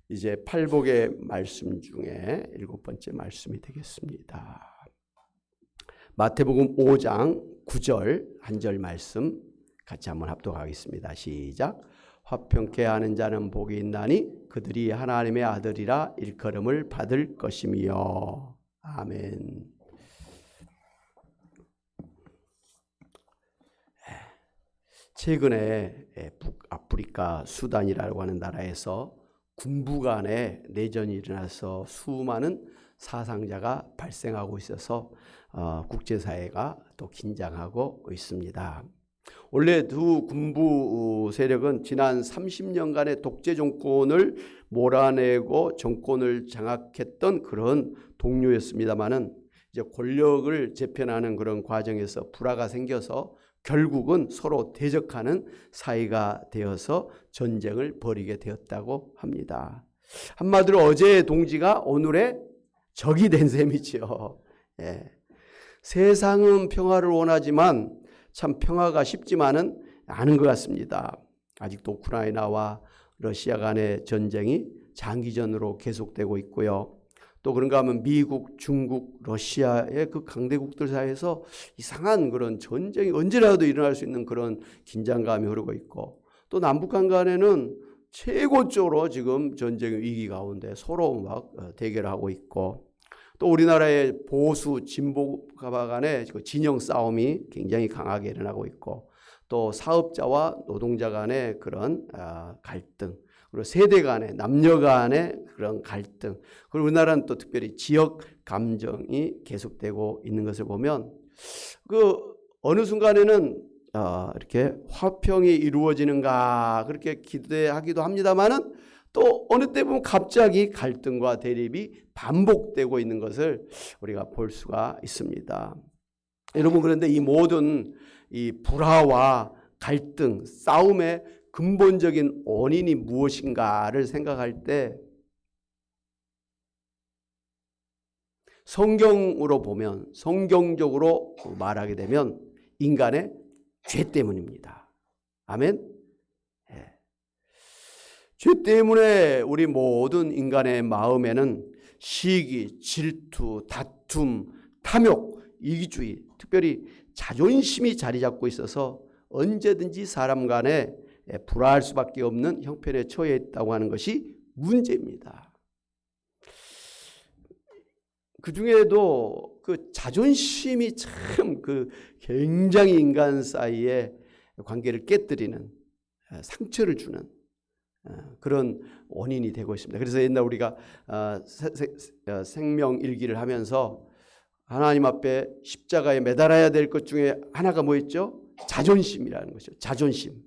이제 팔복의 말씀 중에 7번째 말씀이 되겠습니다. 마태복음 5장 9절 한 절 말씀 같이 한번 합독하겠습니다. 시작. 화평케 하는 자는 복이 있나니 그들이 하나님의 아들이라 일컬음을 받을 것이며. 아멘. 최근에 북아프리카 수단이라고 하는 나라에서 군부 간의 내전이 일어나서 수많은 사상자가 발생하고 있어서 국제사회가 또 긴장하고 있습니다. 원래 두 군부 세력은 지난 30년간의 독재 정권을 몰아내고 정권을 장악했던 그런 동료였습니다만은 이제 권력을 재편하는 그런 과정에서 불화가 생겨서 결국은 서로 대적하는 사이가 되어서 전쟁을 벌이게 되었다고 합니다. 한마디로 어제의 동지가 오늘의 적이 된 셈이죠. 예. 세상은 평화를 원하지만 참 평화가 쉽지만은 않은 것 같습니다. 아직도 우크라이나와 러시아 간의 전쟁이 장기전으로 계속되고 있고요. 또 그런가 하면 미국, 중국, 러시아의 그 강대국들 사이에서 이상한 그런 전쟁이 언제라도 일어날 수 있는 그런 긴장감이 흐르고 있고, 또 남북한 간에는 최고조로 지금 전쟁의 위기 가운데 서로 막 대결하고 있고, 또 우리나라의 보수 진보가 간의 진영 싸움이 굉장히 강하게 일어나고 있고, 또 사업자와 노동자 간의 그런 갈등, 그리고 세대 간의 남녀 간의 그런 갈등, 그리고 우리나라는 또 특별히 지역 감정이 계속되고 있는 것을 보면 그 어느 순간에는 이렇게 화평이 이루어지는가 그렇게 기대하기도 합니다만은 또 어느 때 보면 갑자기 갈등과 대립이 반복되고 있는 것을 우리가 볼 수가 있습니다. 여러분, 그런데 이 모든 이 불화와 갈등, 싸움의 근본적인 원인이 무엇인가를 생각할 때 성경으로 보면, 성경적으로 말하게 되면 인간의 죄 때문입니다. 아멘. 네. 죄 때문에 우리 모든 인간의 마음에는 시기, 질투, 다툼, 탐욕, 이기주의, 특별히 자존심이 자리 잡고 있어서 언제든지 사람 간에 불화할 수밖에 없는 형편에 처해 있다고 하는 것이 문제입니다. 그 중에도 그 자존심이 참 그 굉장히 인간 사이의 관계를 깨뜨리는, 상처를 주는 그런 원인이 되고 있습니다. 그래서 옛날 우리가 생명일기를 하면서 하나님 앞에 십자가에 매달아야 될 것 중에 하나가 뭐였죠? 자존심이라는 것이죠. 자존심.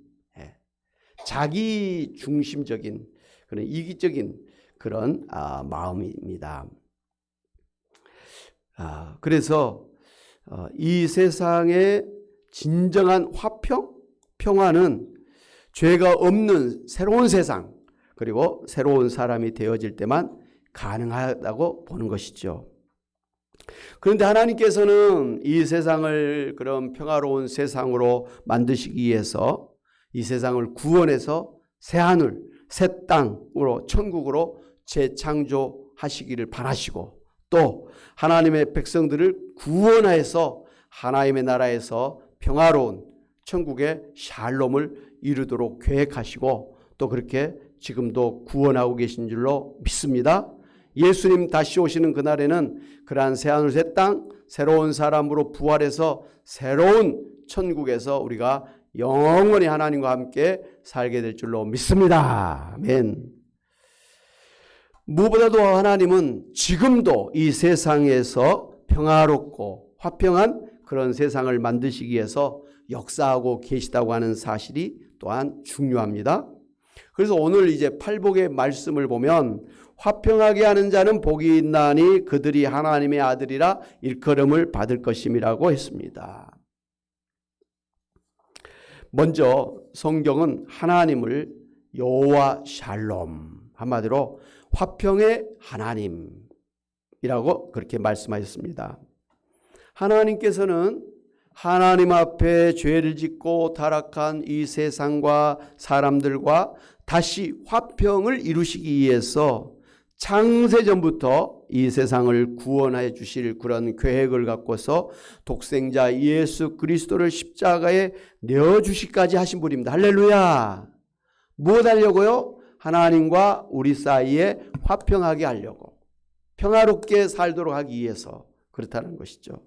자기 중심적인 그런 이기적인 그런 마음입니다. 그래서 이 세상의 진정한 화평, 평화는 죄가 없는 새로운 세상, 그리고 새로운 사람이 되어질 때만 가능하다고 보는 것이죠. 그런데 하나님께서는 이 세상을 그런 평화로운 세상으로 만드시기 위해서 이 세상을 구원해서 새하늘, 새 땅으로, 천국으로 재창조하시기를 바라시고, 또 하나님의 백성들을 구원하여서 하나님의 나라에서 평화로운 천국의 샬롬을 이루도록 계획하시고, 또 그렇게 지금도 구원하고 계신 줄로 믿습니다. 예수님 다시 오시는 그날에는 그러한 새하늘 새 땅, 새로운 사람으로 부활해서 새로운 천국에서 우리가 영원히 하나님과 함께 살게 될 줄로 믿습니다. 아멘. 무엇보다도 하나님은 지금도 이 세상에서 평화롭고 화평한 그런 세상을 만드시기 위해서 역사하고 계시다고 하는 사실이 또한 중요합니다. 그래서 오늘 이제 팔복의 말씀을 보면 화평하게 하는 자는 복이 있나니 그들이 하나님의 아들이라 일컬음을 받을 것임이라고 했습니다. 먼저 성경은 하나님을 여호와 샬롬, 한마디로 화평의 하나님이라고 그렇게 말씀하셨습니다. 하나님께서는 하나님 앞에 죄를 짓고 타락한 이 세상과 사람들과 다시 화평을 이루시기 위해서 창세전부터 이 세상을 구원해 주실 그런 계획을 갖고서 독생자 예수 그리스도를 십자가에 내어주시기까지 하신 분입니다. 할렐루야. 무엇 하려고요? 하나님과 우리 사이에 화평하게 하려고, 평화롭게 살도록 하기 위해서 그렇다는 것이죠.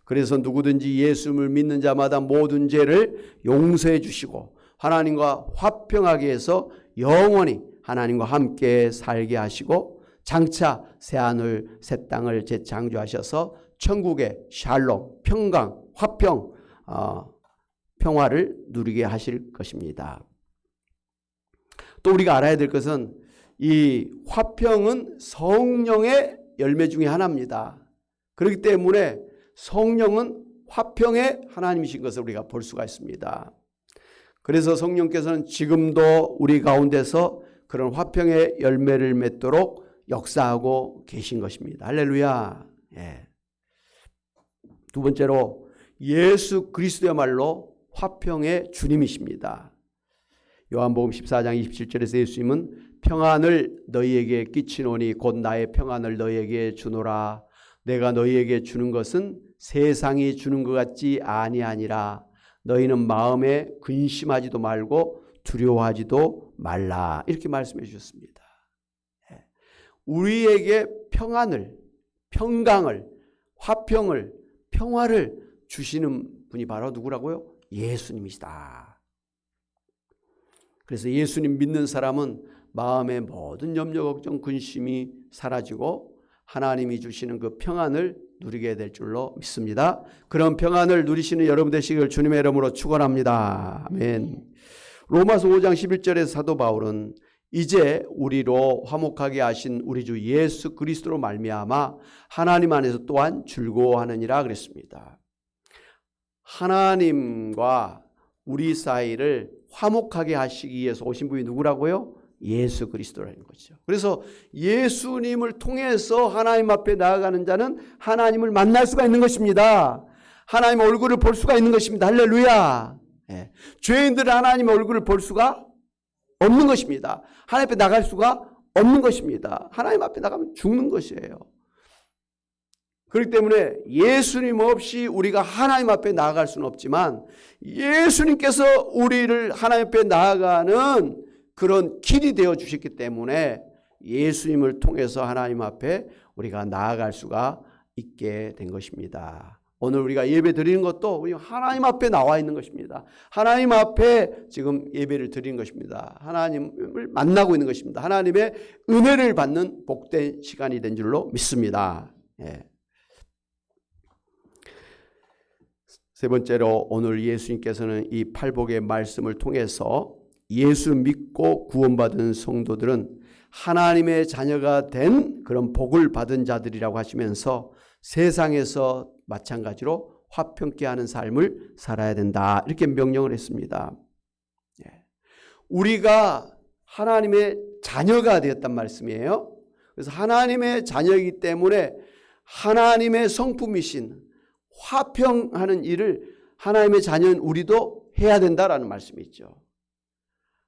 그래서 누구든지 예수를 믿는 자마다 모든 죄를 용서해 주시고 하나님과 화평하게 해서 영원히 하나님과 함께 살게 하시고 장차 새하늘 새 땅을 재창조하셔서 천국의 샬롬, 평강, 화평, 평화를 누리게 하실 것입니다. 또 우리가 알아야 될 것은 이 화평은 성령의 열매 중에 하나입니다. 그렇기 때문에 성령은 화평의 하나님이신 것을 우리가 볼 수가 있습니다. 그래서 성령께서는 지금도 우리 가운데서 그런 화평의 열매를 맺도록 역사하고 계신 것입니다. 할렐루야. 예. 두 번째로 예수 그리스도야말로 화평의 주님이십니다. 요한복음 14장 27절에서 예수님은 평안을 너희에게 끼치노니 곧 나의 평안을 너희에게 주노라. 내가 너희에게 주는 것은 세상이 주는 것 같지 아니하니라. 너희는 마음에 근심하지도 말고 두려워하지도 말라. 이렇게 말씀해 주셨습니다. 우리에게 평안을, 평강을, 화평을, 평화를 주시는 분이 바로 누구라고요? 예수님이시다. 그래서 예수님 믿는 사람은 마음의 모든 염려, 걱정, 근심이 사라지고 하나님이 주시는 그 평안을 누리게 될 줄로 믿습니다. 그런 평안을 누리시는 여러분 되시길 주님의 이름으로 축원합니다. 아멘. 로마서 5장 11절에서 사도 바울은 이제 우리로 화목하게 하신 우리 주 예수 그리스도로 말미암아 하나님 안에서 또한 즐거워하느니라 그랬습니다. 하나님과 우리 사이를 화목하게 하시기 위해서 오신 분이 누구라고요? 예수 그리스도라는 거죠. 그래서 예수님을 통해서 하나님 앞에 나아가는 자는 하나님을 만날 수가 있는 것입니다. 하나님의 얼굴을 볼 수가 있는 것입니다. 할렐루야. 예. 죄인들은 하나님의 얼굴을 볼 수가 없는 것입니다. 하나님 앞에 나갈 수가 없는 것입니다. 하나님 앞에 나가면 죽는 것이에요. 그렇기 때문에 예수님 없이 우리가 하나님 앞에 나아갈 수는 없지만 예수님께서 우리를 하나님 앞에 나아가는 그런 길이 되어 주셨기 때문에 예수님을 통해서 하나님 앞에 우리가 나아갈 수가 있게 된 것입니다. 오늘 우리가 예배 드리는 것도 우리 하나님 앞에 나와 있는 것입니다. 하나님 앞에 지금 예배를 드리는 것입니다. 하나님을 만나고 있는 것입니다. 하나님의 은혜를 받는 복된 시간이 된 줄로 믿습니다. 예. 세 번째로 오늘 예수님께서는 이 팔복의 말씀을 통해서 예수 믿고 구원받은 성도들은 하나님의 자녀가 된 그런 복을 받은 자들이라고 하시면서 세상에서 마찬가지로 화평케 하는 삶을 살아야 된다. 이렇게 명령을 했습니다. 우리가 하나님의 자녀가 되었단 말씀이에요. 그래서 하나님의 자녀이기 때문에 하나님의 성품이신 화평하는 일을 하나님의 자녀인 우리도 해야 된다라는 말씀이 있죠.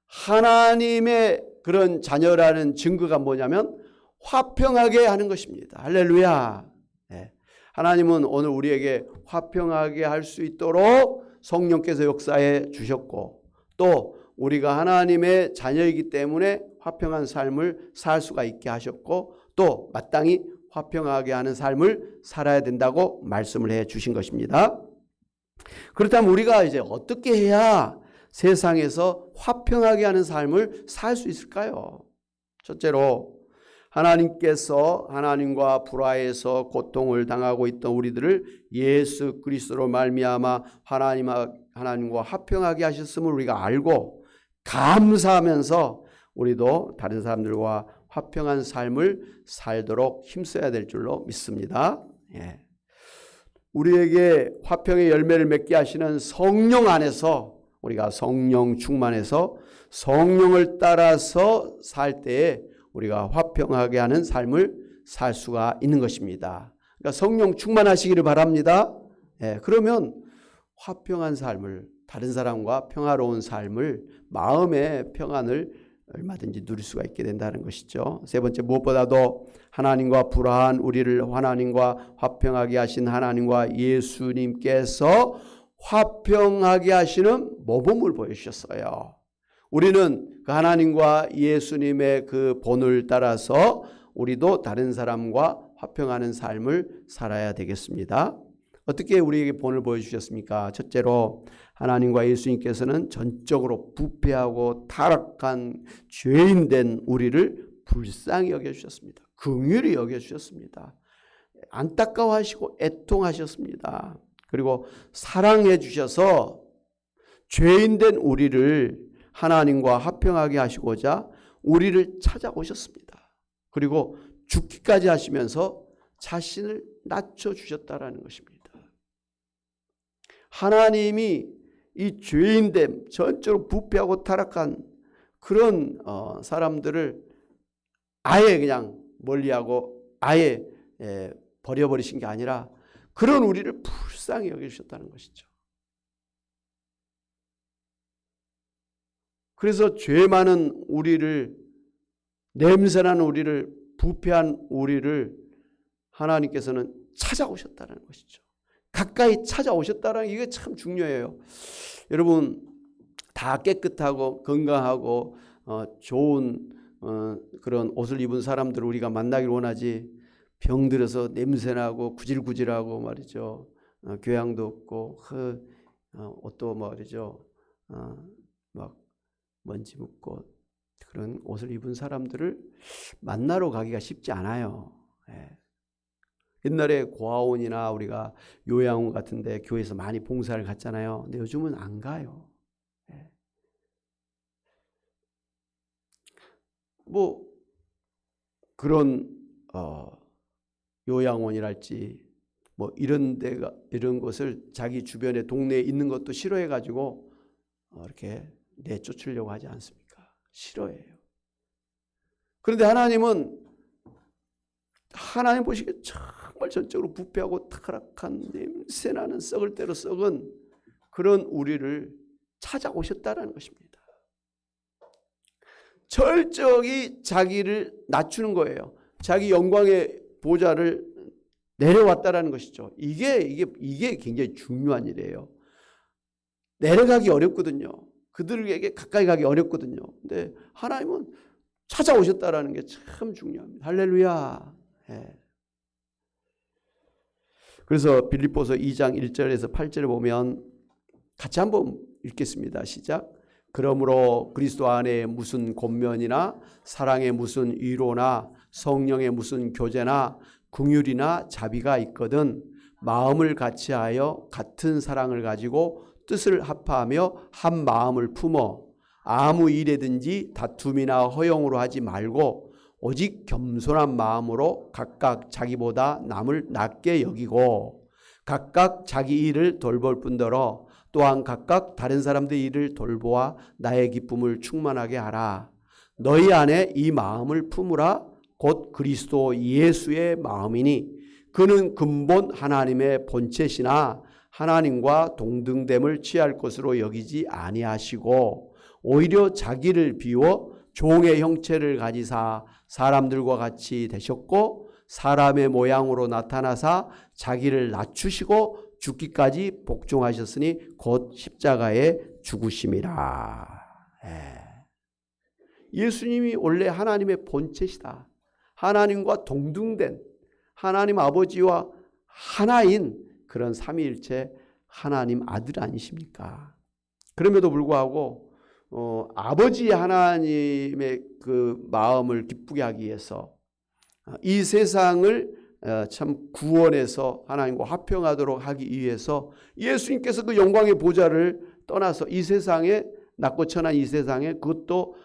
하나님의 그런 자녀라는 증거가 뭐냐면 화평하게 하는 것입니다. 할렐루야. 네. 하나님은 오늘 우리에게 화평하게 할 수 있도록 성령께서 역사해 주셨고 또 우리가 하나님의 자녀이기 때문에 화평한 삶을 살 수가 있게 하셨고 또 마땅히 화평하게 하는 삶을 살아야 된다고 말씀을 해 주신 것입니다. 그렇다면 우리가 이제 어떻게 해야 세상에서 화평하게 하는 삶을 살 수 있을까요? 첫째로 하나님께서 하나님과 불화해서 고통을 당하고 있던 우리들을 예수 그리스도로 말미암아 하나님과 화평하게 하셨음을 우리가 알고 감사하면서 우리도 다른 사람들과 화평한 삶을 살도록 힘써야 될 줄로 믿습니다. 예. 우리에게 화평의 열매를 맺게 하시는 성령 안에서 우리가 성령 충만해서 성령을 따라서 살 때에 우리가 화평하게 하는 삶을 살 수가 있는 것입니다. 그러니까 성령 충만하시기를 바랍니다. 예, 그러면 화평한 삶을 다른 사람과 평화로운 삶을 마음의 평안을 얼마든지 누릴 수가 있게 된다는 것이죠. 세 번째, 무엇보다도 하나님과 불화한 우리를 하나님과 화평하게 하신 하나님과 예수님께서 화평하게 하시는 모범을 보여주셨어요. 우리는 그 하나님과 예수님의 그 본을 따라서 우리도 다른 사람과 화평하는 삶을 살아야 되겠습니다. 어떻게 우리에게 본을 보여주셨습니까? 첫째로 하나님과 예수님께서는 전적으로 부패하고 타락한 죄인된 우리를 불쌍히 여겨주셨습니다. 긍휼히 여겨주셨습니다. 안타까워하시고 애통하셨습니다. 그리고 사랑해 주셔서 죄인된 우리를 하나님과 화평하게 하시고자 우리를 찾아오셨습니다. 그리고 죽기까지 하시면서 자신을 낮춰주셨다라는 것입니다. 하나님이 이 죄인됨, 전적으로 부패하고 타락한 그런 사람들을 아예 그냥 멀리하고 아예 버려버리신 게 아니라 그런 우리를 불쌍히 여겨주셨다는 것이죠. 그래서 죄 많은 우리를, 냄새나는 우리를, 부패한 우리를 하나님께서는 찾아오셨다는 것이죠. 가까이 찾아오셨다는 게 이게 참 중요해요. 여러분 다 깨끗하고 건강하고 좋은 그런 옷을 입은 사람들을 우리가 만나길 원하지, 병들어서 냄새나고 구질구질하고 말이죠. 교양도 없고 옷도 말이죠. 막 먼지 묻고 그런 옷을 입은 사람들을 만나러 가기가 쉽지 않아요. 옛날에 고아원이나 우리가 요양원 같은데 교회에서 많이 봉사를 갔잖아요. 근데 요즘은 안 가요. 뭐 그런 요양원이랄지 뭐 이런 데가, 이런 것을 자기 주변에 동네에 있는 것도 싫어해 가지고 이렇게 내쫓으려고 하지 않습니까? 싫어해요. 그런데 하나님 보시기에 정말 전적으로 부패하고 타락한 냄새나는 썩을 대로 썩은 그런 우리를 찾아오셨다는 것입니다. 철저히 자기를 낮추는 거예요. 자기 영광의 보좌를 내려왔다라는 것이죠. 이게 굉장히 중요한 일이에요. 내려가기 어렵거든요. 그들에게 가까이 가기 어렵거든요. 근데 하나님은 찾아오셨다라는 게 참 중요합니다. 할렐루야. 그래서 빌립보서 2장 1절에서 8절을 보면 같이 한번 읽겠습니다. 시작. 그러므로 그리스도 안에 무슨 권면이나 사랑의 무슨 위로나 성령의 무슨 교제나 긍휼이나 자비가 있거든 마음을 같이하여 같은 사랑을 가지고 뜻을 합하며 한 마음을 품어 아무 일에든지 다툼이나 허용으로 하지 말고 오직 겸손한 마음으로 각각 자기보다 남을 낮게 여기고 각각 자기 일을 돌볼 뿐더러 또한 각각 다른 사람들의 일을 돌보아 나의 기쁨을 충만하게 하라. 너희 안에 이 마음을 품으라. 곧 그리스도 예수의 마음이니 그는 근본 하나님의 본체시나 하나님과 동등됨을 취할 것으로 여기지 아니하시고 오히려 자기를 비워 종의 형체를 가지사 사람들과 같이 되셨고 사람의 모양으로 나타나사 자기를 낮추시고 죽기까지 복종하셨으니 곧 십자가에 죽으심이라. 예수님이 원래 하나님의 본체시다. 하나님과 동등된 하나님 아버지와 하나인 그런 삼위일체 하나님 아들 아니십니까? 그럼에도 불구하고 아버지 하나님의 그 마음을 기쁘게 하기 위해서 이 세상을 참 구원해서 하나님과 화평하도록 하기 위해서 예수님께서 그 영광의 보좌를 떠나서 이 세상에 낮고 천한 이 세상에 그것도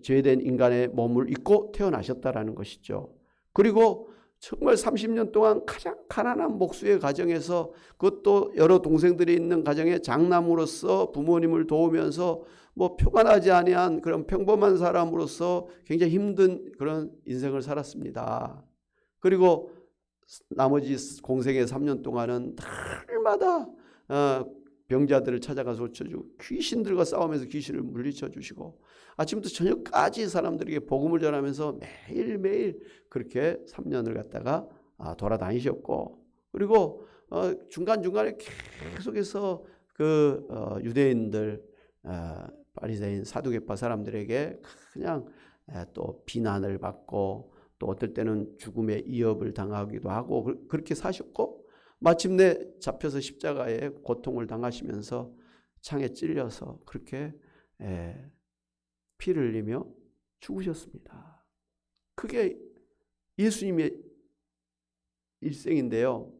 죄된 인간의 몸을 입고 태어나셨다라는 것이죠. 그리고 정말 30년 동안 가장 가난한 목수의 가정에서 그것도 여러 동생들이 있는 가정의 장남으로서 부모님을 도우면서 뭐 표가 나지 아니한 그런 평범한 사람으로서 굉장히 힘든 그런 인생을 살았습니다. 그리고 나머지 공생의 3년 동안은 날마다 병자들을 찾아가서 고쳐주고 귀신들과 싸우면서 귀신을 물리쳐 주시고 아침부터 저녁까지 사람들에게 복음을 전하면서 매일매일 그렇게 3년을 갖다가 돌아다니셨고 그리고 중간중간에 계속해서 그 유대인들 바리새인 사두개파 사람들에게 그냥 또 비난을 받고 또 어떨 때는 죽음의 위협을 당하기도 하고 그렇게 사셨고 마침내 잡혀서 십자가에 고통을 당하시면서 창에 찔려서 그렇게 피를 흘리며 죽으셨습니다. 그게 예수님의 일생인데요.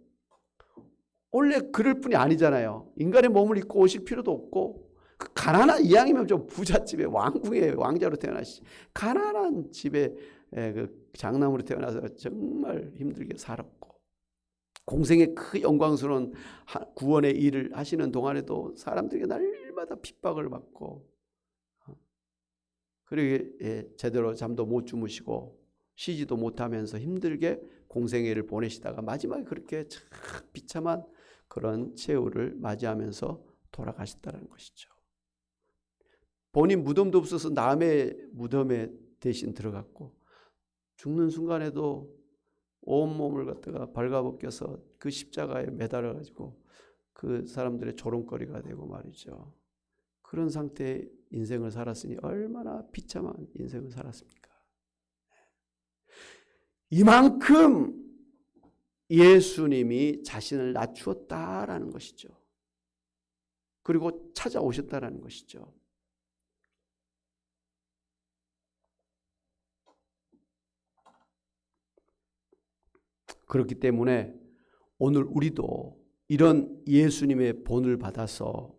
원래 그럴 뿐이 아니잖아요. 인간의 몸을 입고 오실 필요도 없고 그 가난한 이왕이면 좀 부잣집에 왕궁의 왕자로 태어나시 가난한 집에 그 장남으로 태어나서 정말 힘들게 살았고 공생의 그 영광스러운 구원의 일을 하시는 동안에도 사람들에게 날마다 핍박을 받고 그리고 제대로 잠도 못 주무시고 쉬지도 못하면서 힘들게 공생의 일을 보내시다가 마지막에 그렇게 참 비참한 그런 최후를 맞이하면서 돌아가셨다는 것이죠. 본인 무덤도 없어서 남의 무덤에 대신 들어갔고 죽는 순간에도 온몸을 갖다가 발가벗겨서 그 십자가에 매달아 가지고 그 사람들의 조롱거리가 되고 말이죠. 그런 상태의 인생을 살았으니 얼마나 비참한 인생을 살았습니까? 이만큼 예수님이 자신을 낮추었다라는 것이죠. 그리고 찾아오셨다라는 것이죠. 그렇기 때문에 오늘 우리도 이런 예수님의 본을 받아서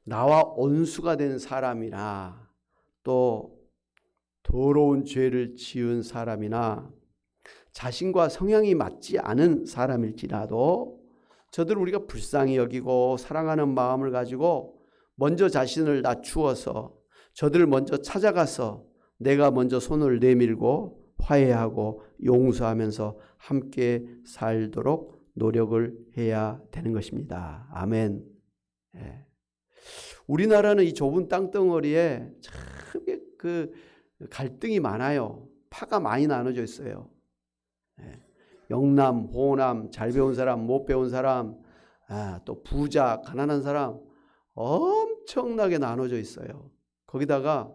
나와 원수가 된 사람이나 또 더러운 죄를 지은 사람이나 자신과 성향이 맞지 않은 사람일지라도 저들을 우리가 불쌍히 여기고 사랑하는 마음을 가지고 먼저 자신을 낮추어서 저들을 먼저 찾아가서 내가 먼저 손을 내밀고 화해하고 용서하면서 함께 살도록 노력을 해야 되는 것입니다. 아멘. 우리나라는 이 좁은 땅덩어리에 참 그 갈등이 많아요. 파가 많이 나눠져 있어요. 영남, 호남, 잘 배운 사람, 못 배운 사람, 또 부자, 가난한 사람 엄청나게 나눠져 있어요. 거기다가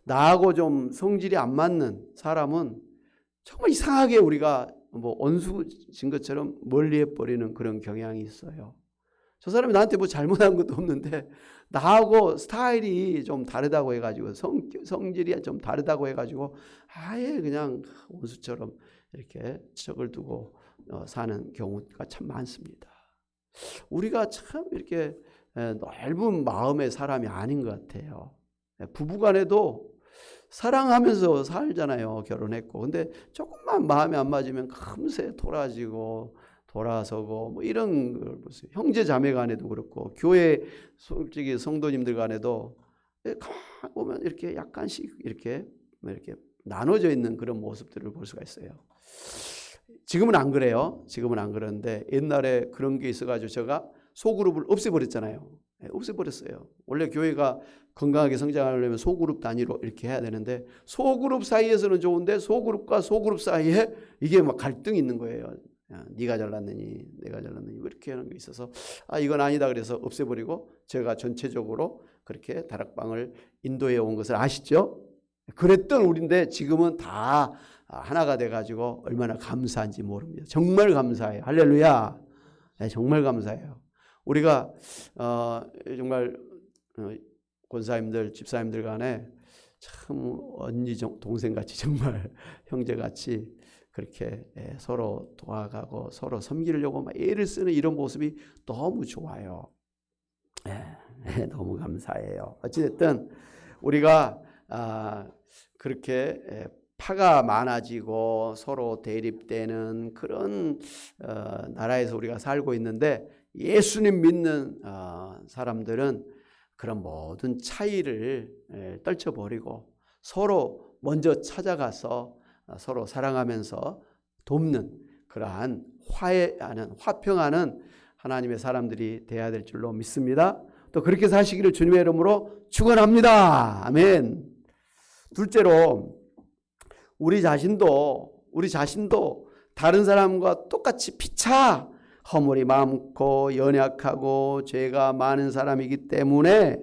나하고 좀 성질이 안 맞는 사람은 정말 이상하게 우리가 뭐 원수진 것처럼 멀리해버리는 그런 경향이 있어요. 저 사람이 나한테 뭐 잘못한 것도 없는데 나하고 스타일이 좀 다르다고 해가지고 성질이 좀 다르다고 해가지고 아예 그냥 원수처럼 이렇게 척을 두고 사는 경우가 참 많습니다. 우리가 참 이렇게 넓은 마음의 사람이 아닌 것 같아요. 부부간에도 사랑하면서 살잖아요. 결혼했고. 근데 조금만 마음에 안 맞으면 금세 돌아지고 돌아서고 뭐 이런 걸 보세요. 형제 자매 간에도 그렇고 교회 솔직히 성도님들 간에도 가만 보면 이렇게 약간씩 이렇게 나눠져 있는 그런 모습들을 볼 수가 있어요. 지금은 안 그래요. 지금은 안 그러는데 옛날에 그런 게 있어가지고 제가 소그룹을 없애버렸잖아요. 없애버렸어요. 원래 교회가 건강하게 성장하려면 소그룹 단위로 이렇게 해야 되는데 소그룹 사이에서는 좋은데 소그룹과 소그룹 사이에 이게 막 갈등이 있는 거예요. 네가 잘났느니 내가 잘났느니 이렇게 하는 게 있어서 이건 아니다 그래서 없애버리고 제가 전체적으로 그렇게 다락방을 인도해 온 것을 아시죠? 그랬던 우리인데 지금은 다 하나가 돼가지고 얼마나 감사한지 모릅니다. 정말 감사해요. 할렐루야. 정말 감사해요. 우리가 정말 권사님들 집사님들 간에 참 언니 동생같이 정말 형제같이 그렇게 서로 도와가고 서로 섬기려고 막 애를 쓰는 이런 모습이 너무 좋아요. 너무 감사해요. 어찌됐든 우리가 그렇게 파가 많아지고 서로 대립되는 그런 나라에서 우리가 살고 있는데 예수님 믿는 사람들은 그런 모든 차이를 떨쳐버리고 서로 먼저 찾아가서 서로 사랑하면서 돕는 그러한 화해하는 화평하는 하나님의 사람들이 되어야 될 줄로 믿습니다. 또 그렇게 사시기를 주님의 이름으로 축원합니다. 아멘. 둘째로 우리 자신도 다른 사람과 똑같이 피차 허물이 많고 연약하고 죄가 많은 사람이기 때문에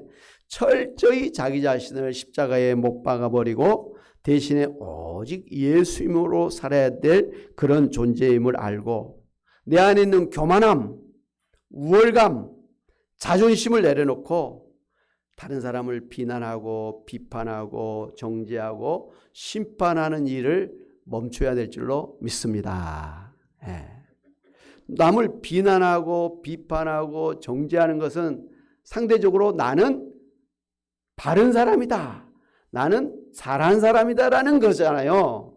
철저히 자기 자신을 십자가에 못 박아버리고 대신에 오직 예수님으로 살아야 될 그런 존재임을 알고 내 안에 있는 교만함, 우월감, 자존심을 내려놓고 다른 사람을 비난하고 비판하고 정죄하고 심판하는 일을 멈춰야 될 줄로 믿습니다. 남을 비난하고 비판하고 정죄하는 것은 상대적으로 나는 바른 사람이다, 나는 잘한 사람이다라는 거잖아요.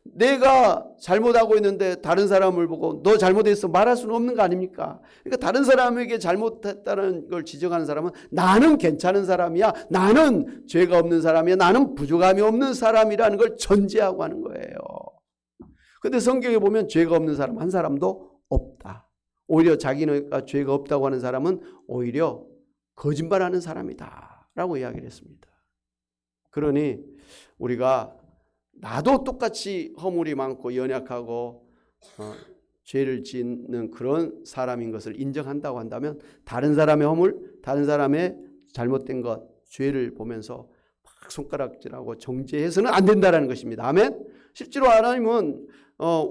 내가 잘못하고 있는데 다른 사람을 보고 너 잘못했어 말할 수는 없는 거 아닙니까? 그러니까 다른 사람에게 잘못했다는 걸 지적하는 사람은 나는 괜찮은 사람이야, 나는 죄가 없는 사람이야, 나는 부족함이 없는 사람이라는 걸 전제하고 하는 거예요. 그런데 성경에 보면 죄가 없는 사람 한 사람도 없다. 오히려 자기가 죄가 없다고 하는 사람은 오히려 거짓말하는 사람이다 라고 이야기를 했습니다. 그러니 우리가 나도 똑같이 허물이 많고 연약하고 죄를 짓는 그런 사람인 것을 인정한다고 한다면 다른 사람의 허물, 다른 사람의 잘못된 것, 죄를 보면서 막 손가락질하고 정죄해서는 안 된다는 것입니다. 아멘. 실제로 하나님은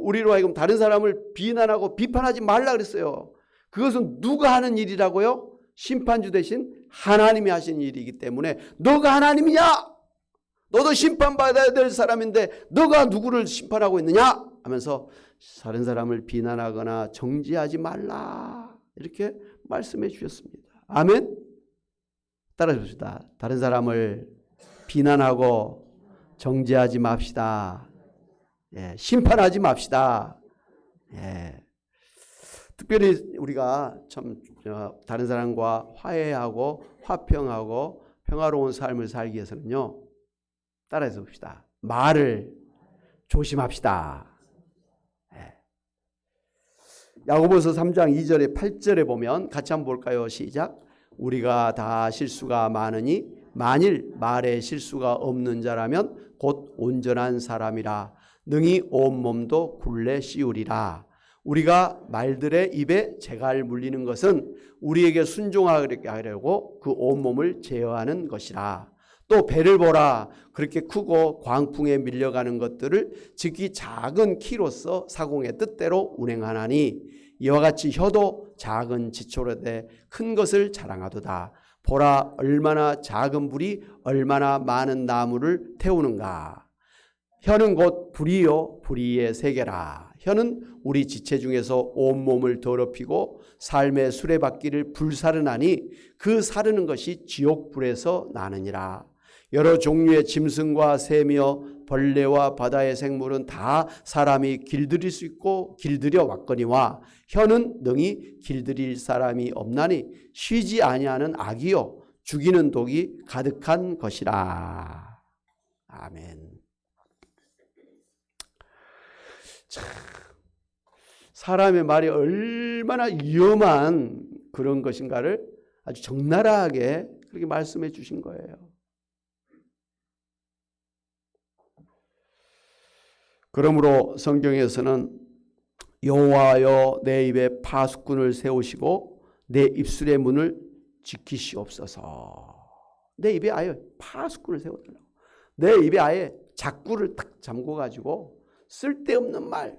우리로 하여금 다른 사람을 비난하고 비판하지 말라 그랬어요. 그것은 누가 하는 일이라고요? 심판주 대신 하나님이 하신 일이기 때문에 너가 하나님이냐? 너도 심판받아야 될 사람인데 너가 누구를 심판하고 있느냐? 하면서 다른 사람을 비난하거나 정죄하지 말라 이렇게 말씀해 주셨습니다. 아멘. 따라해 봅시다. 다른 사람을 비난하고 정죄하지 맙시다. 심판하지 맙시다. 특별히 우리가 참 다른 사람과 화해하고 화평하고 평화로운 삶을 살기 위해서는요. 따라해서 봅시다. 말을 조심합시다. 야고보서 3장 2절에 8절에 보면 같이 한번 볼까요? 시작. 우리가 다 실수가 많으니 만일 말에 실수가 없는 자라면 곧 온전한 사람이라 능히 온몸도 굴레 씌우리라. 우리가 말들의 입에 재갈 물리는 것은 우리에게 순종하게 하려고 그 온몸을 제어하는 것이라. 또 배를 보라. 그렇게 크고 광풍에 밀려가는 것들을 즉기 작은 키로서 사공의 뜻대로 운행하나니 이와 같이 혀도 작은 지초로 돼 큰 것을 자랑하도다. 보라 얼마나 작은 불이 얼마나 많은 나무를 태우는가. 혀는 곧 불이요 불의의 세계라. 혀는 우리 지체 중에서 온몸을 더럽히고 삶의 수레바퀴를 불사르나니 그 사르는 것이 지옥불에서 나느니라. 여러 종류의 짐승과 새며 벌레와 바다의 생물은 다 사람이 길들일 수 있고 길들여 왔거니와 혀는 능히 길들일 사람이 없나니 쉬지 아니하는 악이요 죽이는 독이 가득한 것이라. 아멘. 참, 사람의 말이 얼마나 위험한 그런 것인가를 아주 적나라하게 그렇게 말씀해 주신 거예요. 그러므로 성경에서는 여호와여 내 입에 파수꾼을 세우시고 내 입술의 문을 지키시옵소서. 내 입에 아예 파수꾼을 세워달라고. 내 입에 아예 작구를 딱 잠궈가지고 쓸데없는 말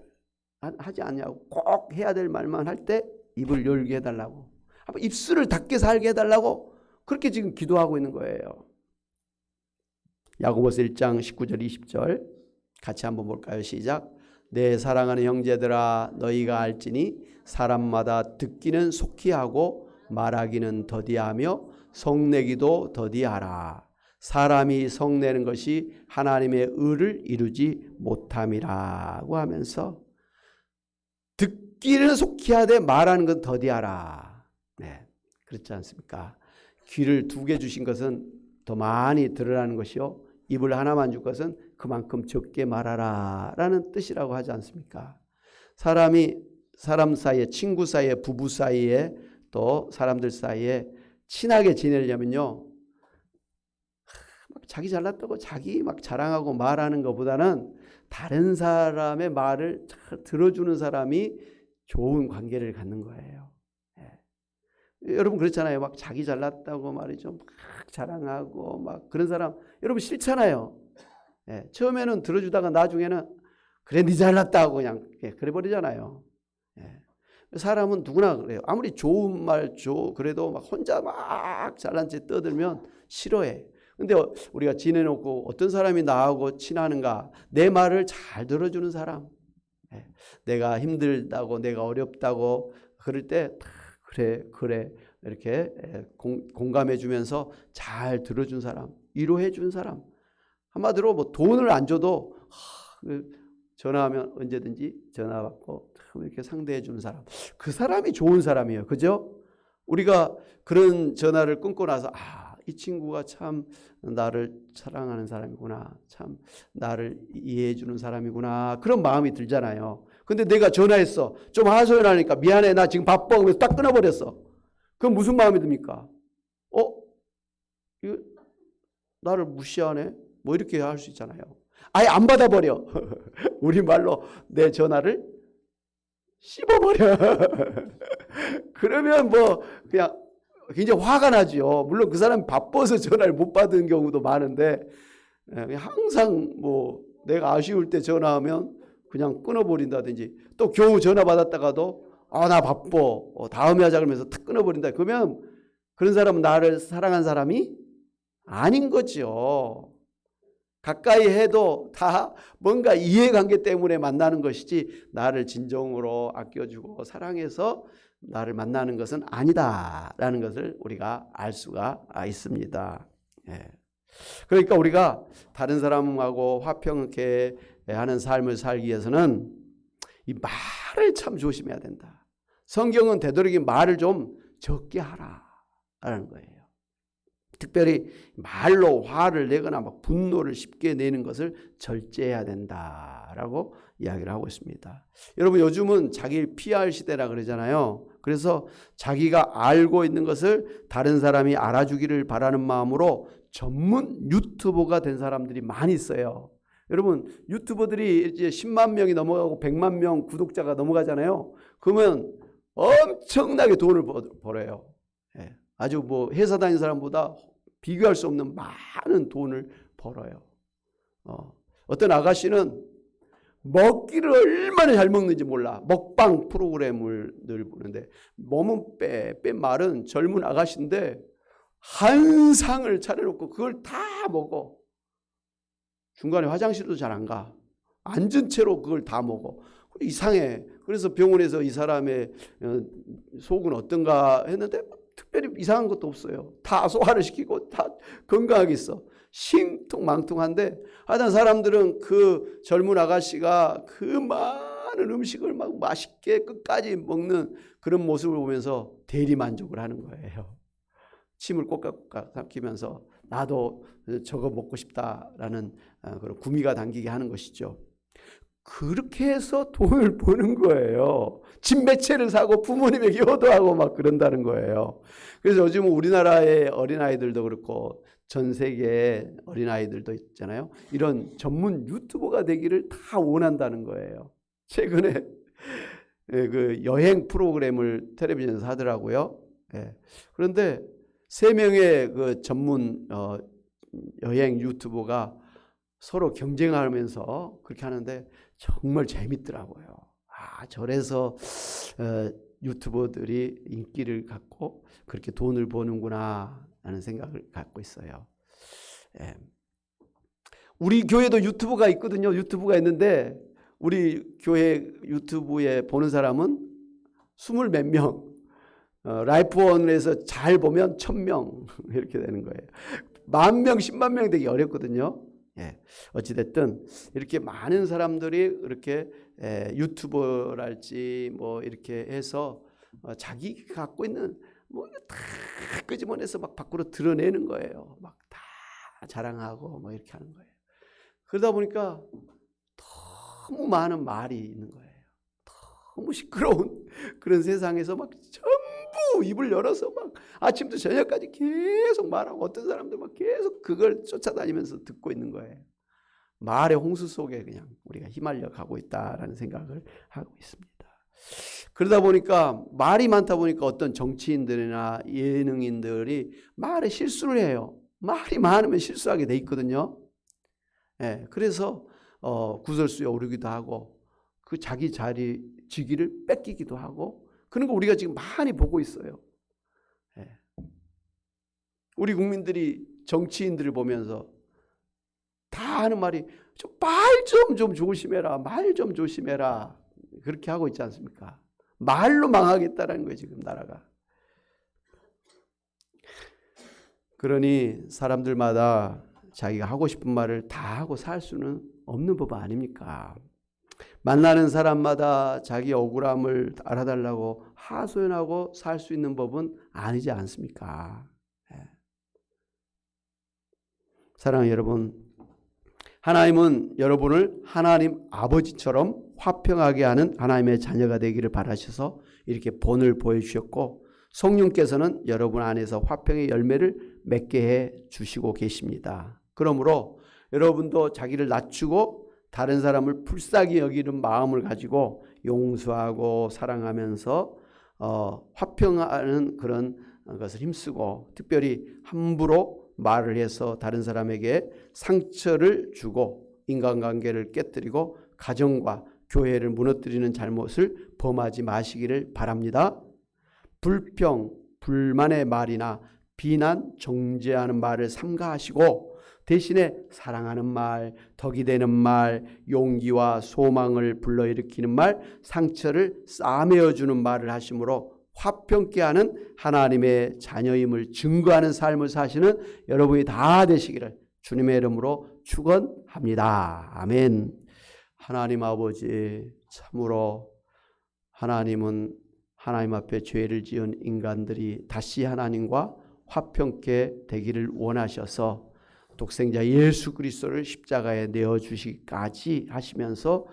하지 않냐고, 꼭 해야 될 말만 할 때 입을 열게 해달라고, 입술을 닫게 살게 해달라고 그렇게 지금 기도하고 있는 거예요. 야고보서 1장 19절 20절 같이 한번 볼까요? 시작. 내 사랑하는 형제들아 너희가 알지니 사람마다 듣기는 속히 하고 말하기는 더디하며 성내기도 더디하라. 사람이 성내는 것이 하나님의 의를 이루지 못함이라고 하면서 듣기는 속히 하되 말하는 건 더디하라. 네, 그렇지 않습니까? 귀를 2개 주신 것은 더 많이 들으라는 것이요, 입을 하나만 줄 것은 그만큼 적게 말하라 라는 뜻이라고 하지 않습니까? 사람이 사람 사이에, 친구 사이에, 부부 사이에, 또 사람들 사이에 친하게 지내려면요, 막 자기 잘났다고 자기 막 자랑하고 말하는 것보다는 다른 사람의 말을 잘 들어주는 사람이 좋은 관계를 갖는 거예요. 예. 여러분 그렇잖아요. 막 자기 잘났다고 말이죠, 막 자랑하고 막 그런 사람 여러분 싫잖아요. 예. 처음에는 들어주다가 나중에는 그래 네 잘났다고 그냥 그래 버리잖아요. 예. 사람은 누구나 그래요. 아무리 좋은 말 그래도 막 혼자 막 잘난 체 떠들면 싫어해. 근데 우리가 지내놓고 어떤 사람이 나하고 친하는가? 내 말을 잘 들어주는 사람. 예. 내가 힘들다고, 내가 어렵다고 그럴 때 그래 이렇게 공감해 주면서 잘 들어준 사람, 위로해 준 사람. 한마디로 뭐 돈을 안 줘도 전화하면 언제든지 전화 받고 이렇게 상대해 주는 사람. 그 사람이 좋은 사람이에요. 그죠? 우리가 그런 전화를 끊고 나서 이 친구가 참 나를 사랑하는 사람이구나. 참 나를 이해해 주는 사람이구나. 그런 마음이 들잖아요. 근데 내가 전화했어. 좀 하소연하니까 미안해. 나 지금 바빠. 그래서 딱 끊어버렸어. 그럼 무슨 마음이 듭니까? 이거 나를 무시하네? 뭐 이렇게 할 수 있잖아요. 아예 안 받아버려. 우리말로 내 전화를 씹어버려. 그러면 뭐 그냥 굉장히 화가 나죠. 물론 그 사람이 바빠서 전화를 못 받은 경우도 많은데 항상 뭐 내가 아쉬울 때 전화하면 그냥 끊어버린다든지 또 겨우 전화 받았다가도 나 바빠. 다음에 하자 그러면서 탁 끊어버린다. 그러면 그런 사람은 나를 사랑한 사람이 아닌 거죠. 가까이 해도 다 뭔가 이해관계 때문에 만나는 것이지 나를 진정으로 아껴주고 사랑해서 나를 만나는 것은 아니다라는 것을 우리가 알 수가 있습니다. 예. 그러니까 우리가 다른 사람하고 화평케 하는 삶을 살기 위해서는 이 말을 참 조심해야 된다. 성경은 되도록이면 말을 좀 적게 하라라는 거예요. 특별히 말로 화를 내거나 막 분노를 쉽게 내는 것을 절제해야 된다라고 이야기를 하고 있습니다. 여러분 요즘은 자기를 PR 시대라 그러잖아요. 그래서 자기가 알고 있는 것을 다른 사람이 알아주기를 바라는 마음으로 전문 유튜버가 된 사람들이 많이 있어요. 여러분 유튜버들이 이제 10만 명이 넘어가고 100만 명 구독자가 넘어가잖아요. 그러면 엄청나게 돈을 벌어요. 예. 아주 뭐 회사 다니는 사람보다 비교할 수 없는 많은 돈을 벌어요. 어떤 아가씨는 먹기를 얼마나 잘 먹는지 몰라. 먹방 프로그램을 늘 보는데 몸은 빼 말은 젊은 아가씨인데 한 상을 차려놓고 그걸 다 먹어. 중간에 화장실도 잘 안 가. 앉은 채로 그걸 다 먹어. 이상해. 그래서 병원에서 이 사람의 속은 어떤가 했는데 특별히 이상한 것도 없어요. 다 소화를 시키고 다 건강하게 있어. 싱통망통한데 하여튼 사람들은 그 젊은 아가씨가 그 많은 음식을 막 맛있게 끝까지 먹는 그런 모습을 보면서 대리만족을 하는 거예요. 침을 꼴깍꼴깍 삼키면서 나도 저거 먹고 싶다라는 그런 구미가 당기게 하는 것이죠. 그렇게 해서 돈을 버는 거예요. 집 몇 채를 사고 부모님에게 효도하고 막 그런다는 거예요. 그래서 요즘 우리나라의 어린아이들도 그렇고 전 세계의 어린아이들도 있잖아요. 이런 전문 유튜버가 되기를 다 원한다는 거예요. 최근에 그 여행 프로그램을 텔레비전에서 하더라고요. 그런데 3명의 그 전문 여행 유튜버가 서로 경쟁하면서 그렇게 하는데 정말 재밌더라고요. 저래서 유튜버들이 인기를 갖고 그렇게 돈을 버는구나 하는 생각을 갖고 있어요. 우리 교회도 유튜브가 있거든요. 유튜브가 있는데 우리 교회 유튜브에 보는 사람은 20몇 명, 라이프원에서 잘 보면 1000명 이렇게 되는 거예요. 10,000명, 10만 명 되기 어렵거든요. 어찌됐든 이렇게 많은 사람들이 이렇게 유튜버랄지 뭐 이렇게 해서 자기 갖고 있는 뭐 다 끄집어내서 막 밖으로 드러내는 거예요. 막 다 자랑하고 뭐 이렇게 하는 거예요. 그러다 보니까 너무 많은 말이 있는 거예요. 너무 시끄러운 그런 세상에서 막 전부 입을 열어서 막 아침부터 저녁까지 계속 말하고 어떤 사람들 막 계속 그걸 쫓아다니면서 듣고 있는 거예요. 말의 홍수 속에 그냥 우리가 휘말려 가고 있다라는 생각을 하고 있습니다. 그러다 보니까 말이 많다 보니까 어떤 정치인들이나 예능인들이 말에 실수를 해요. 말이 많으면 실수하게 돼 있거든요. 예, 그래서 구설수에 오르기도 하고 그 자기 자리 직위를 뺏기기도 하고 그런 거 우리가 지금 많이 보고 있어요. 예. 우리 국민들이 정치인들을 보면서 다 하는 말이 말 좀 조심해라, 말 좀 조심해라 그렇게 하고 있지 않습니까? 말로 망하겠다라는 거예요 지금 나라가. 그러니 사람들마다 자기가 하고 싶은 말을 다 하고 살 수는 없는 법 아닙니까? 만나는 사람마다 자기 억울함을 알아달라고 하소연하고 살 수 있는 법은 아니지 않습니까? 사랑하는 여러분, 하나님은 여러분을 하나님 아버지처럼 화평하게 하는 하나님의 자녀가 되기를 바라셔서 이렇게 본을 보여주셨고 성령께서는 여러분 안에서 화평의 열매를 맺게 해 주시고 계십니다. 그러므로 여러분도 자기를 낮추고 다른 사람을 불쌍히 여기는 마음을 가지고 용서하고 사랑하면서 화평하는 그런 것을 힘쓰고 특별히 함부로 말을 해서 다른 사람에게 상처를 주고 인간관계를 깨뜨리고 가정과 교회를 무너뜨리는 잘못을 범하지 마시기를 바랍니다. 불평, 불만의 말이나 비난, 정죄하는 말을 삼가하시고 대신에 사랑하는 말, 덕이 되는 말, 용기와 소망을 불러일으키는 말, 상처를 싸매어주는 말을 하심으로 화평케 하는 하나님의 자녀임을 증거하는 삶을 사시는 여러분이 다 되시기를 주님의 이름으로 축원합니다. 아멘. 하나님 아버지, 참으로 하나님은 하나님 앞에 죄를 지은 인간들이 다시 하나님과 화평케 되기를 원하셔서 독생자 예수 그리스도를 십자가에 내어주시기까지 하시면서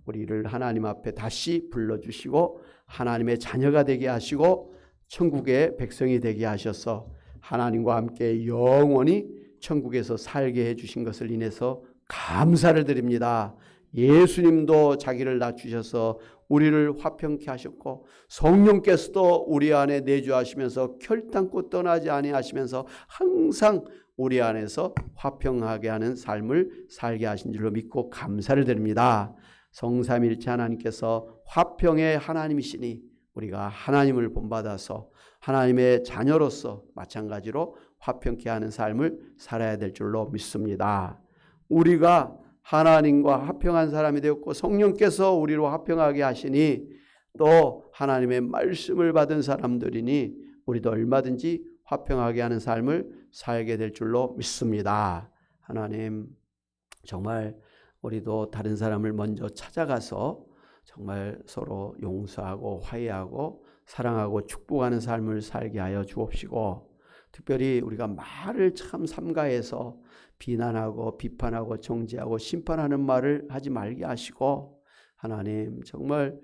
우리를 하나님 앞에 다시 불러주시고 하나님의 자녀가 되게 하시고 천국의 백성이 되게 하셔서 하나님과 함께 영원히 천국에서 살게 해주신 것을 인해서 감사를 드립니다. 예수님도 자기를 낮추셔서 우리를 화평케 하셨고 성령께서도 우리 안에 내주하시면서 결단코 떠나지 아니하시면서 항상 우리 안에서 화평하게 하는 삶을 살게 하신 줄로 믿고 감사를 드립니다. 성삼일체 하나님께서 화평의 하나님이시니 우리가 하나님을 본받아서 하나님의 자녀로서 마찬가지로 화평케 하는 삶을 살아야 될 줄로 믿습니다. 우리가 하나님과 화평한 사람이 되었고 성령께서 우리로 화평하게 하시니 또 하나님의 말씀을 받은 사람들이니 우리도 얼마든지 화평하게 하는 삶을 살게 될 줄로 믿습니다. 하나님, 정말 우리도 다른 사람을 먼저 찾아가서 정말 서로 용서하고 화해하고 사랑하고 축복하는 삶을 살게 하여 주옵시고 특별히 우리가 말을 참 삼가해서 비난하고 비판하고 정죄하고 심판하는 말을 하지 말게 하시고 하나님 정말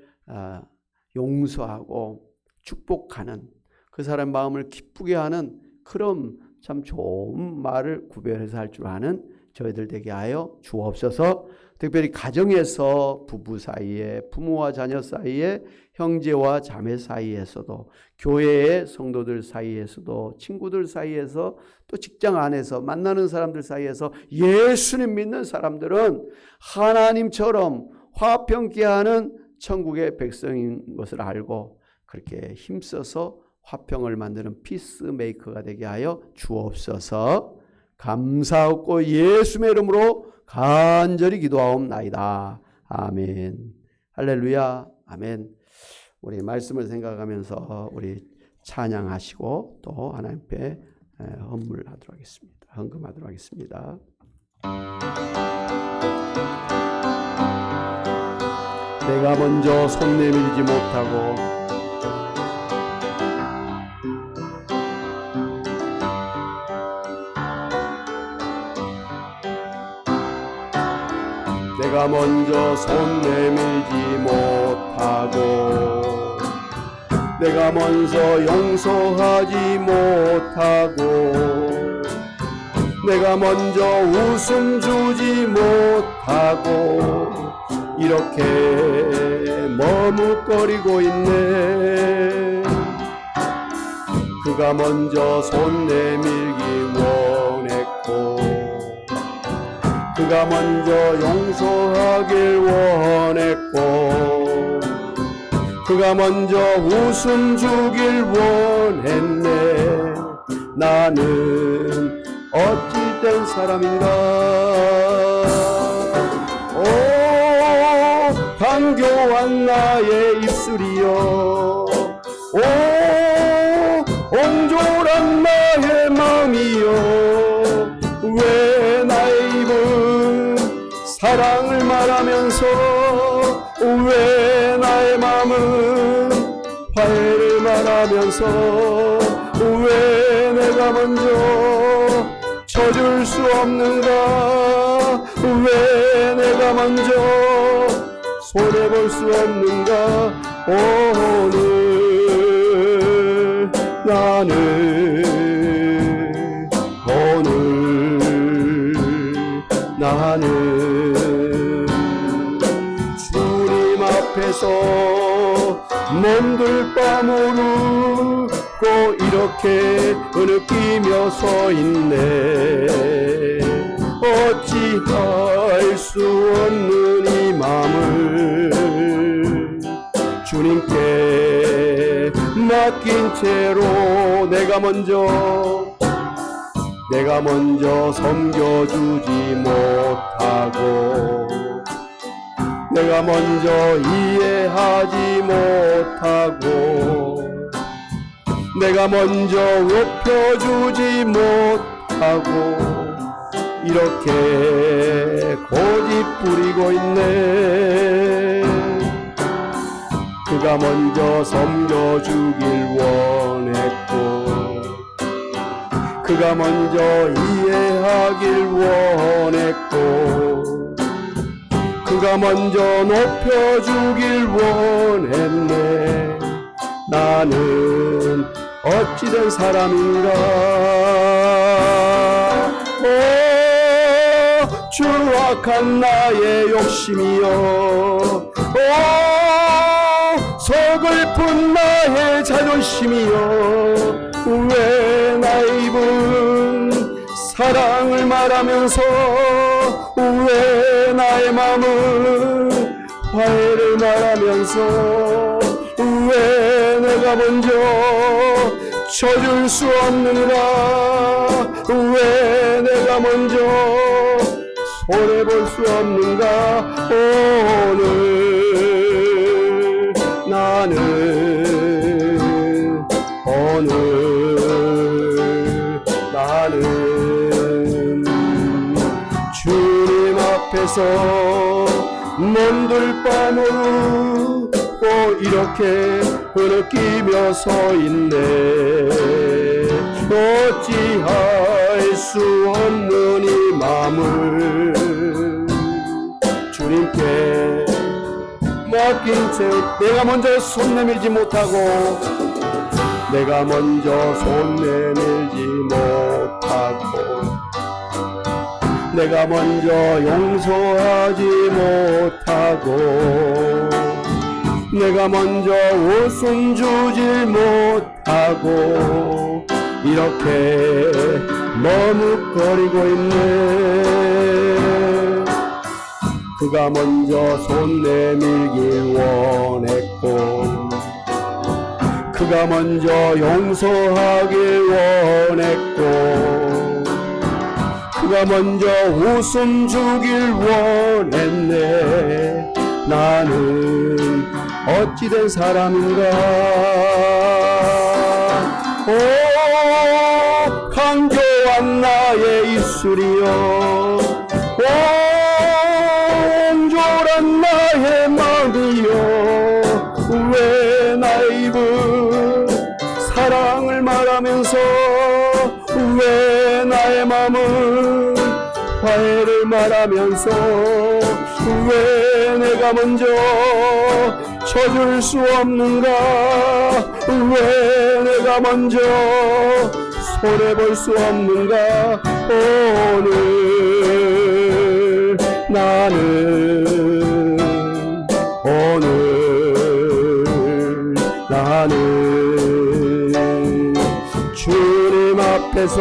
용서하고 축복하는 그 사람 마음을 기쁘게 하는 그런 참 좋은 말을 구별해서 할 줄 아는 저희들 되게 하여 주옵소서. 특별히 가정에서 부부 사이에 부모와 자녀 사이에 형제와 자매 사이에서도 교회의 성도들 사이에서도 친구들 사이에서 또 직장 안에서 만나는 사람들 사이에서 예수님 믿는 사람들은 하나님처럼 화평케 하는 천국의 백성인 것을 알고 그렇게 힘써서 화평을 만드는 피스메이커가 되게 하여 주옵소서. 감사하고 예수의 이름으로 간절히 기도하옵나이다. 아멘. 할렐루야. 아멘. 우리 말씀을 생각하면서 우리 찬양하시고 또 하나님께 헌물하도록 하겠습니다. 헌금하도록 하겠습니다. 내가 먼저 손 내밀지 못하고 내가 먼저 손 내밀지 못 못하고 내가 먼저 용서하지 못하고 내가 먼저 웃음 주지 못하고 이렇게 머뭇거리고 있네. 그가 먼저 손 내밀기 원했고 그가 먼저 용서하길 원했고 그가 먼저 웃음 주길 원했네. 나는 어찌된 사람인가. 오 간교한 나의 입술이여 오 옹졸한 나의 마음이여 왜 나의 입은 사랑을 말하면서 왜 나의 마음은 화해를 말하면서 왜 내가 먼저 쳐줄 수 없는가 왜 내가 먼저 손해볼 수 없는가. 오늘 나는 주님 앞에서 몸둘 바모르고 이렇게 느끼며 서 있네. 어찌할 수 없는 이 마음을 주님께 맡긴 채로 내가 먼저 섬겨주지 못하고 내가 먼저 이해하지 못하고 내가 먼저 높여주지 못하고 이렇게 고집 부리고 있네. 그가 먼저 섬겨주길 원했고 그가 먼저 이해하길 원했고 그가 먼저 높여주길 원했네. 나는 어찌된 사람인가. 오 추악한 나의 욕심이여 오 서글픈 나의 자존심이여 왜 나의 입은 사랑을 말하면서 왜 나의 마음은 화해를 말하면서 왜 내가 먼저 쳐줄 수 없는가 왜 내가 먼저 손해볼 수 없는가. 나는 주님 앞에서 몸둘 바 모르고 이렇게 흐느끼며 서 있네. 어찌할 수 없는 이 마음을 주님께 맡긴 채 내가 먼저 손 내밀지 못하고 내가 먼저 손 내밀지 못하고 내가 먼저 용서하지 못하고 내가 먼저 웃음 주질 못하고 이렇게 머뭇거리고 있네. 그가 먼저 손 내밀길 원했고 그가 먼저 용서하길 원했고 그가 먼저 웃음 주길 원했네. 나는 어찌된 사람인가. 오 간교한 나의 입술이여 오 옹졸한 나의 마음이여 왜 나의 입은 사랑을 말하면서 왜 나의 마음은 화해를 말하면서 왜 내가 먼저 쳐줄 수 없는가? 왜 내가 먼저 손해볼 수 없는가? 오늘 나는 주님 앞에서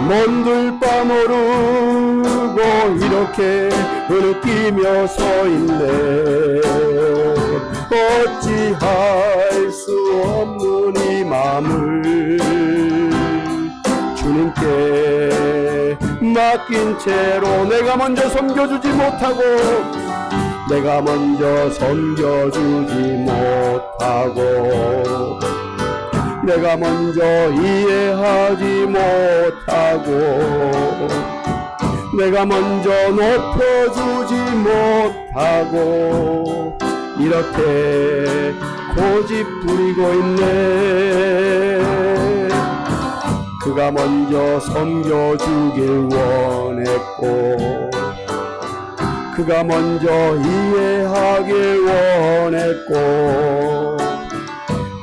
몸둘바 모르고 이렇게 흐느끼며 서 있네. 어찌할 수 없는 이 맘을 주님께 맡긴 채로 내가 먼저 섬겨주지 못하고 내가 먼저 섬겨주지 못하고 내가 먼저 이해하지 못하고 내가 먼저 높여주지 못하고 이렇게 고집 부리고 있네. 그가 먼저 섬겨주길 원했고 그가 먼저 이해하길 원했고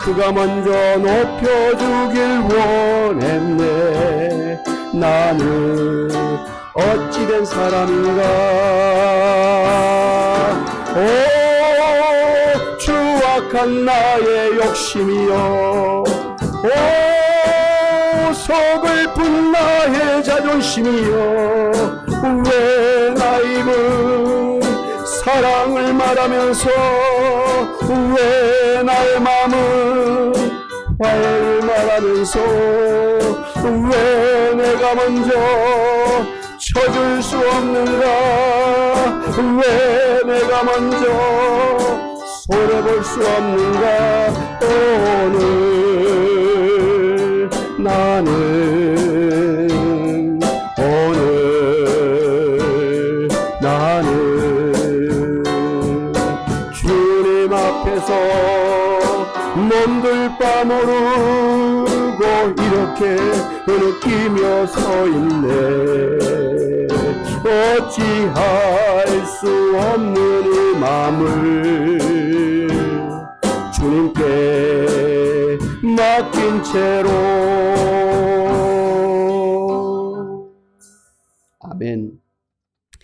그가 먼저 높여주길 원했네. 나는 어찌된 사람인가? 오 추악한 나의 욕심이여, 오 서글픈 나의 자존심이여, 왜 나 입은 사랑을 말하면서 왜 나의 마음은 화해를 말하면서 왜 내가 먼저 쳐줄 수 없는가? 왜 내가 먼저 손해볼 수 없는가? 오늘 나는 주님 앞에서 몸둘 바 모르고 이렇게 흐느끼며 서 있네. 어찌할 수 없는 이 맘을 주님께 맡긴 채로